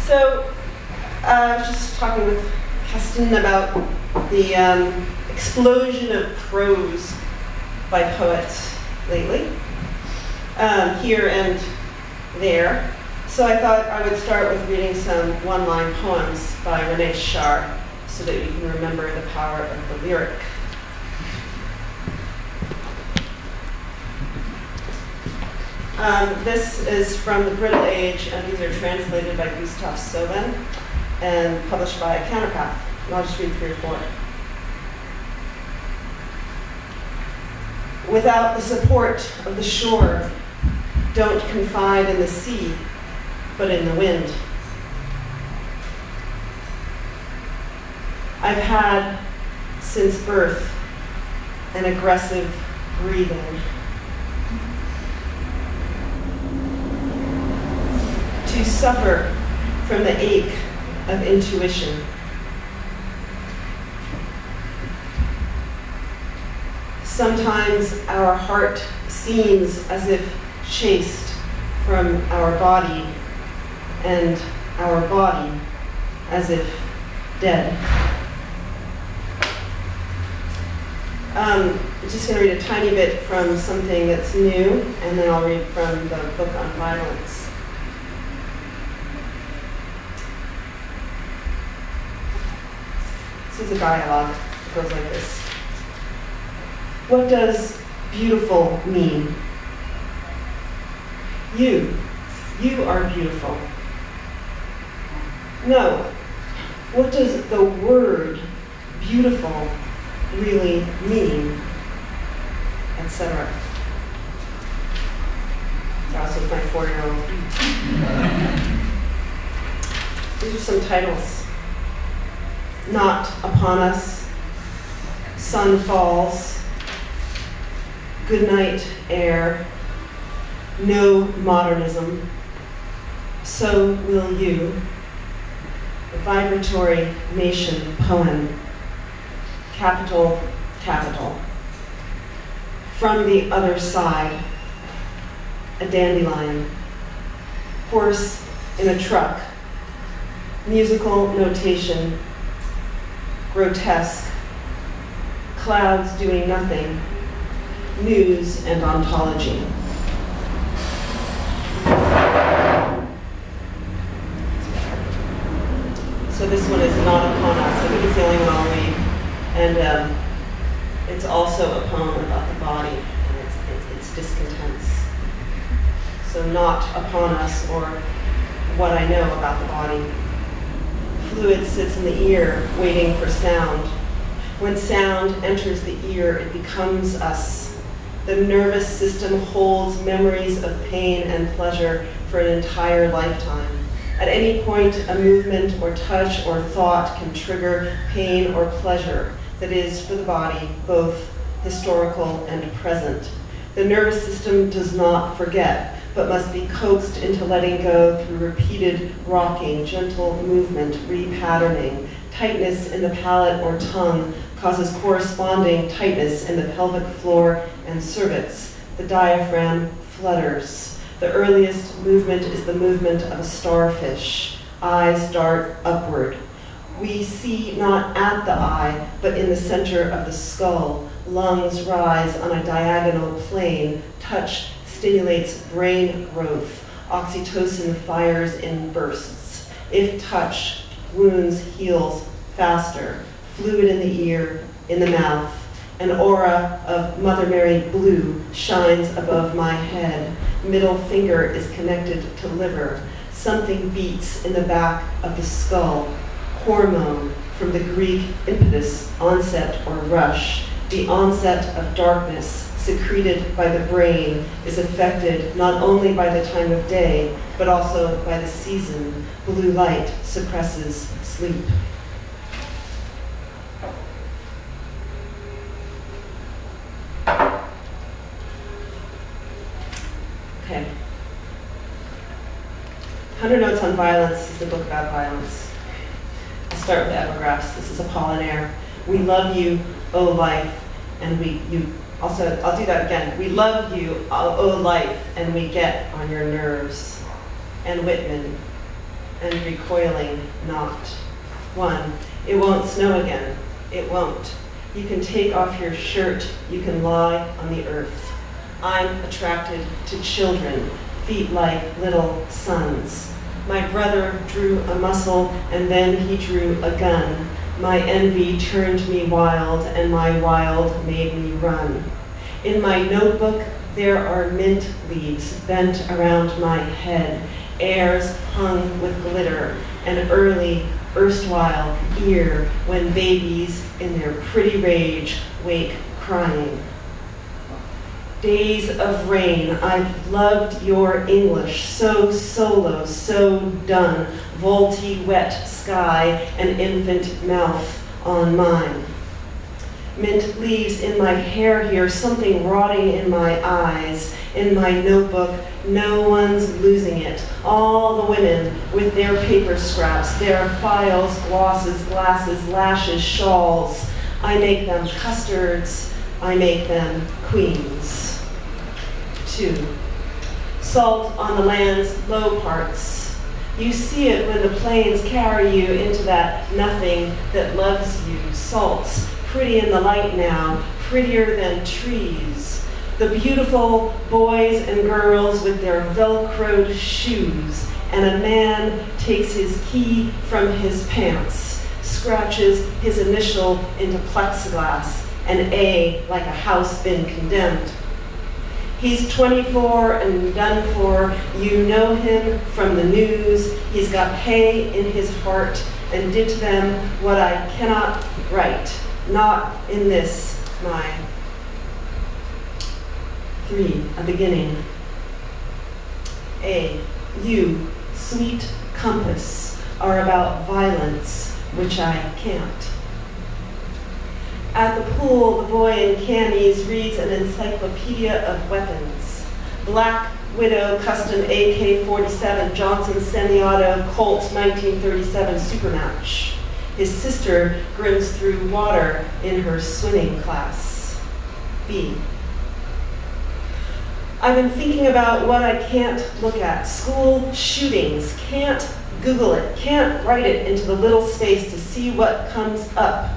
So I was just talking with Keston about the explosion of prose by poets lately, here and there. So I thought I would start with reading some one-line poems by René Char so that you can remember the power of the lyric. This is from the Brittle Age, and these are translated by Gustav Soben and published by Counterpath. And I'll just read 3 or 4. Without the support of the shore, don't confide in the sea, but in the wind. I've had, since birth, an aggressive breathing. To suffer from the ache of intuition. Sometimes our heart seems as if chased from our body, and our body as if dead. I'm just going to read a tiny bit from something that's new, and then I'll read from the book on violence. This is a dialogue. It goes like this. What does beautiful mean? You are beautiful. No, what does the word beautiful really mean? Etc. That was with my 4-year-old. These are some titles. Not upon us, sun falls, good night air, no modernism, so will you, a vibratory nation poem, capital, capital. From the other side, a dandelion, horse in a truck, musical notation, grotesque, clouds doing nothing, news and ontology. So this one is not upon us. I think it's the only one I'll read. And it's also a poem about the body and its discontents. So not upon us, or what I know about the body. Fluid sits in the ear, waiting for sound. When sound enters the ear, it becomes us. The nervous system holds memories of pain and pleasure for an entire lifetime. At any point, a movement or touch or thought can trigger pain or pleasure that is, for the body, both historical and present. The nervous system does not forget, but must be coaxed into letting go through repeated rocking, gentle movement, repatterning. Tightness in the palate or tongue causes corresponding tightness in the pelvic floor and cervix. The diaphragm flutters. The earliest movement is the movement of a starfish. Eyes dart upward. We see not at the eye, but in the center of the skull. Lungs rise on a diagonal plane. Touch stimulates brain growth. Oxytocin fires in bursts. If touch, wounds heals faster. Fluid in the ear, in the mouth. An aura of Mother Mary blue shines above my head. Middle finger is connected to liver. Something beats in the back of the skull. Hormone, from the Greek impetus, onset or rush. The onset of darkness secreted by the brain is affected not only by the time of day, but also by the season. Blue light suppresses sleep. Okay. 100 Notes on Violence is a book about violence. I'll start with epigraphs. This is Apollinaire. We love you, O life, and I'll do that again. We love you, O life, and we get on your nerves. And Whitman. and recoiling not. 1. It won't snow again. It won't. You can take off your shirt. You can lie on the earth. I'm attracted to children, feet like little suns. My brother drew a muscle, and then he drew a gun. My envy turned me wild, and my wild made me run. In my notebook, there are mint leaves bent around my head, airs hung with glitter, an early, erstwhile ear when babies in their pretty rage wake crying. Days of rain, I've loved your English, so solo, so done, vaulty wet sky, an infant mouth on mine. Mint leaves in my hair here, something rotting in my eyes. In my notebook, no one's losing it. All the women with their paper scraps, their files, glosses, glasses, lashes, shawls. I make them custards, I make them queens. 2. Salt on the land's low parts. You see it when the planes carry you into that nothing that loves you. Salt's pretty in the light now, prettier than trees. The beautiful boys and girls with their velcroed shoes, and a man takes his key from his pants, scratches his initial into plexiglass, an A like a house been condemned. He's 24 and done for. You know him from the news. He's got hay in his heart and did to them what I cannot write. Not in this, my 3, a beginning. A, you, sweet compass, are about violence, which I can't. At the pool, the boy in camis reads an encyclopedia of weapons. Black Widow Custom AK-47 Johnson Semi-Auto Colt 1937 Supermatch. His sister grins through water in her swimming class. B. I've been thinking about what I can't look at. School shootings. Can't Google it. Can't write it into the little space to see what comes up.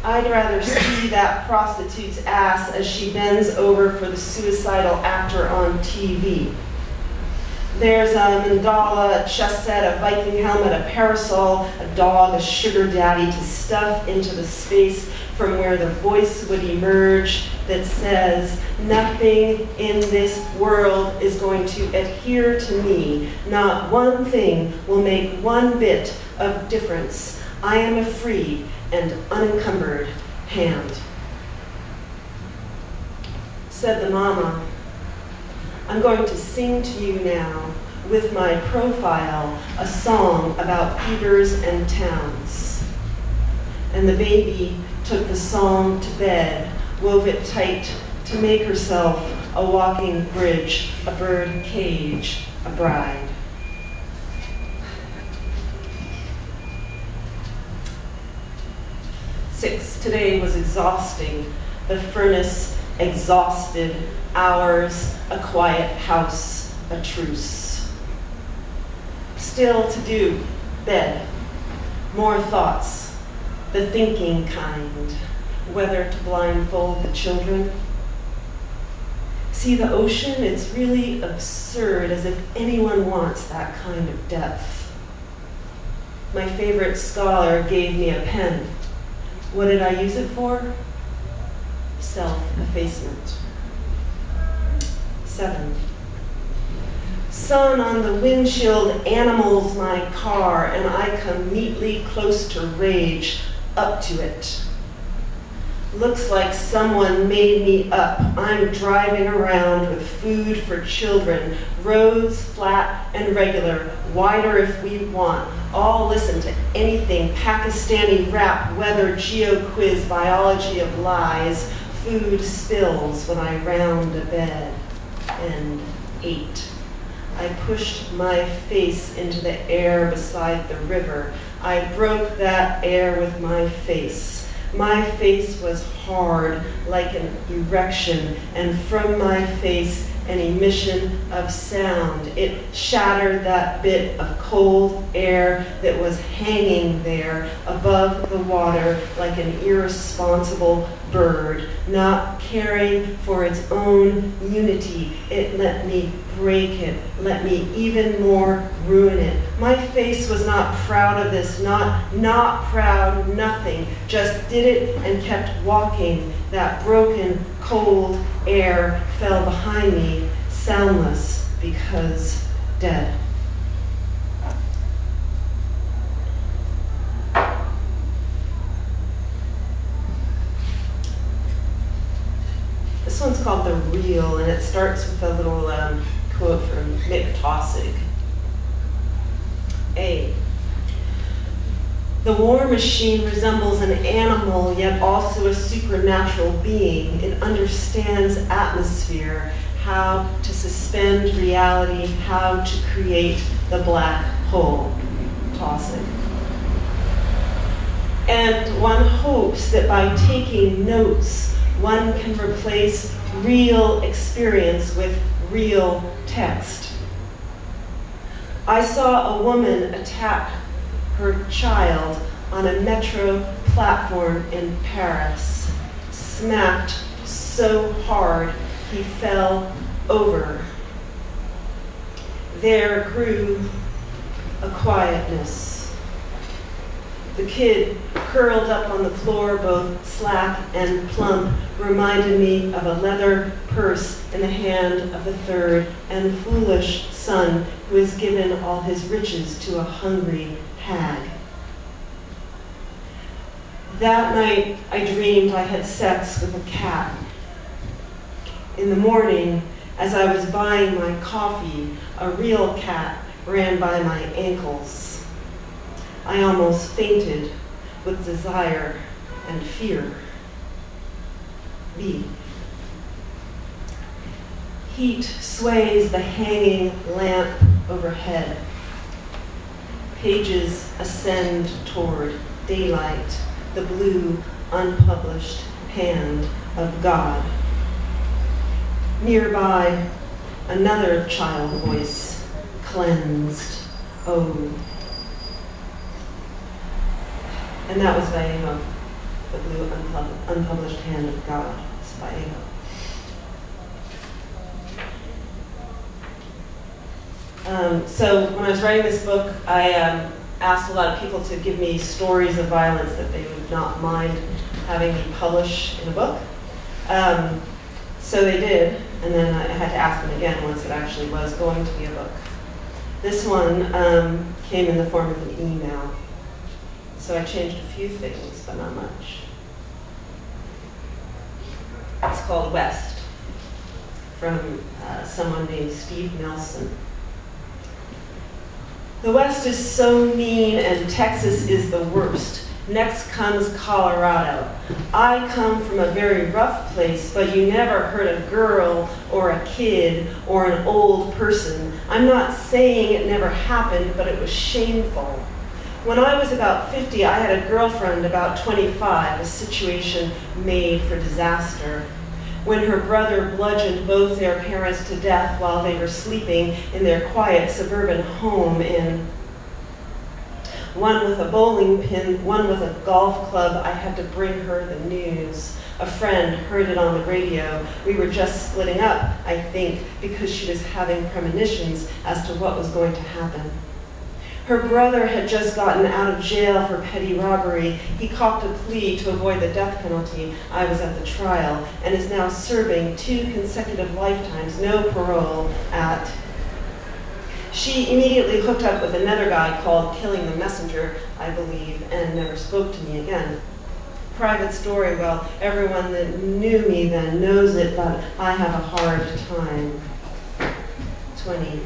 I'd rather see that prostitute's ass as she bends over for the suicidal actor on TV. There's a mandala, a chess set, a Viking helmet, a parasol, a dog, a sugar daddy to stuff into the space from where the voice would emerge that says, nothing in this world is going to adhere to me. Not one thing will make one bit of difference. I am a free and unencumbered hand. Said the mama, I'm going to sing to you now, with my profile, a song about fevers and towns. And the baby took the song to bed, wove it tight to make herself a walking bridge, a bird cage, a bride. Six, today was exhausting. The furnace exhausted, hours, a quiet house, a truce. Still to do, bed, more thoughts, the thinking kind, whether to blindfold the children. See the ocean, it's really absurd, as if anyone wants that kind of depth. My favorite scholar gave me a pen. What did I use it for? Self-effacement. 7. Sun on the windshield animals my car, and I come neatly close to rage, up to it. Looks like someone made me up. I'm driving around with food for children, roads flat and regular, wider if we want. All listen to anything, Pakistani rap, weather, geo-quiz, biology of lies, food spills when I round a bed. And 8. I pushed my face into the air beside the river. I broke that air with my face. My face was hard, like an erection, and from my face an emission of sound. It shattered that bit of cold air that was hanging there above the water like an irresponsible bird, not caring for its own unity. It let me break it, let me even more ruin it. My face was not proud of this, not proud, nothing, just did it and kept walking. That broken, cold air fell behind me, soundless because dead. This one's called The Real, and it starts with a little quote from Mick Tossig. A. The war machine resembles an animal, yet also a supernatural being. It understands atmosphere, how to suspend reality, how to create the black hole. Tossig. And one hopes that by taking notes, one can replace real experience with real text. I saw a woman attack her child on a metro platform in Paris, smacked so hard he fell over. There grew a quietness. The kid, curled up on the floor, both slack and plump, reminded me of a leather purse in the hand of the third and foolish son who has given all his riches to a hungry hag. That night, I dreamed I had sex with a cat. In the morning, as I was buying my coffee, a real cat ran by my ankles. I almost fainted with desire and fear. B. Heat sways the hanging lamp overhead. Pages ascend toward daylight, the blue, unpublished hand of God. Nearby, another child voice, cleansed, oh. And that was Vallejo, the blue, unpublished hand of God. It's Vallejo. So when I was writing this book, I asked a lot of people to give me stories of violence that they would not mind having me publish in a book. So they did, and then I had to ask them again once it actually was going to be a book. This one came in the form of an email. So I changed a few things, but not much. It's called West, from someone named Steve Nelson. The West is so mean and Texas is the worst. Next comes Colorado. I come from a very rough place, but you never hurt a girl or a kid or an old person. I'm not saying it never happened, but it was shameful. When I was about 50, I had a girlfriend about 25, a situation made for disaster. When her brother bludgeoned both their parents to death while they were sleeping in their quiet suburban home in one with a bowling pin, one with a golf club, I had to bring her the news. A friend heard it on the radio. We were just splitting up, I think, because she was having premonitions as to what was going to happen. Her brother had just gotten out of jail for petty robbery. He copped a plea to avoid the death penalty. I was at the trial, and is now serving 2 consecutive lifetimes, no parole, at... She immediately hooked up with another guy called Killing the Messenger, I believe, and never spoke to me again. Private story, well, everyone that knew me then knows it, but I have a hard time. 20.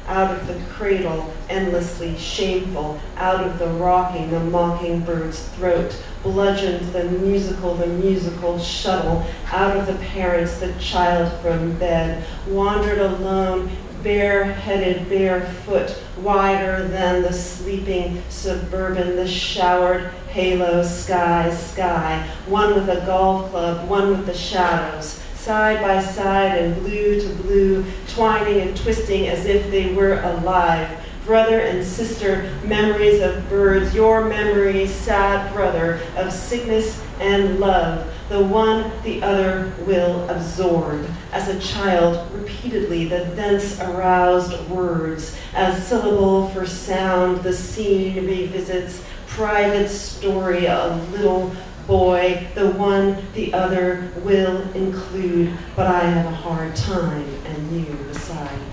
Out of the cradle, endlessly shameful, out of the rocking, the mockingbird's throat, bludgeoned the musical shuttle, out of the parents, the child from bed, wandered alone, bare-headed, barefoot, wider than the sleeping suburban, the showered halo sky, one with a golf club, one with the shadows, side by side and blue to blue, twining and twisting as if they were alive. Brother and sister, memories of birds, your memories, sad brother, of sickness and love, the one the other will absorb. As a child, repeatedly, the thence aroused words, as syllable for sound, the scene revisits, private story, a little boy, the one the other will include, but I have a hard time, and you beside.